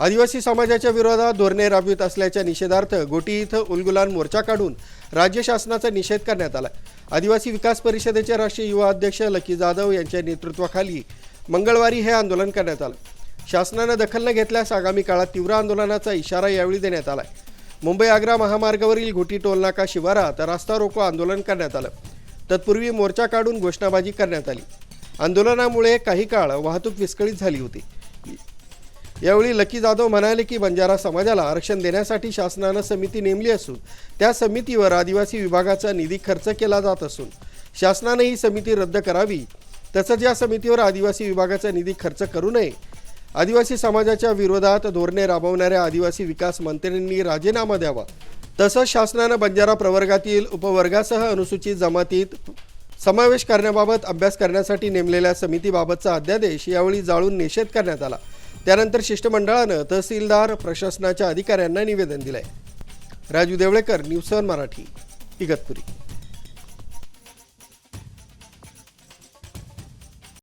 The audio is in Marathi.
आदिवासी समाजाच्या विरोधात धोरणे राबवित असल्याच्या निषेधार्थ गोटी इथं उलगुलान मोर्चा काढून राज्य शासनाचा निषेध करण्यात आला। आदिवासी विकास परिषदेचे राष्ट्रीय युवा अध्यक्ष लकी जाधव यांच्या नेतृत्वाखाली मंगळवारी हे आंदोलन करण्यात आलं। शासनाने दखल न घेतल्यास आगामी काळात तीव्र आंदोलनाचा इशारा यावेळी देण्यात आला। मुंबई आग्रा महामार्गावरील घोटी टोलनाका शिवारात रास्ता रोको आंदोलन करण्यात आलं। तत्पूर्वी मोर्चा काढून घोषणाबाजी करण्यात आली। आंदोलनामुळे काही काळ वाहतूक विस्कळीत झाली होती। यावेळी लकी जाधव म्हणाले की बंजारा समाजाला आरक्षण देण्यासाठी शासनाने समिती नेमली असून त्या समितीवर आदिवासी विभागाचा निधी खर्च केला जात असून शासनाने ही समिती रद्द करावी, तसंच या समितीवर आदिवासी विभागाचा निधी खर्च करू नये। आदिवासी समाजाच्या विरोधात धोरणे राबवणाऱ्या आदिवासी विकास मंत्र्यांनी राजीनामा द्यावा, तसंच शासनाने बंजारा प्रवर्गातील उपवर्गासह अनुसूचित जमातीत समावेश करण्याबाबत अभ्यास करण्यासाठी नेमलेल्या समितीबाबतचा अध्यादेश यावेळी जाळून निषेध करण्यात आला। त्यानंतर शिष्टमंडळाने तहसीलदार प्रशासनाच्या अधिकाऱ्यांना निवेदन दिले। राजू देवळेकर, न्यूज 7 मराठी, इगतपुरी।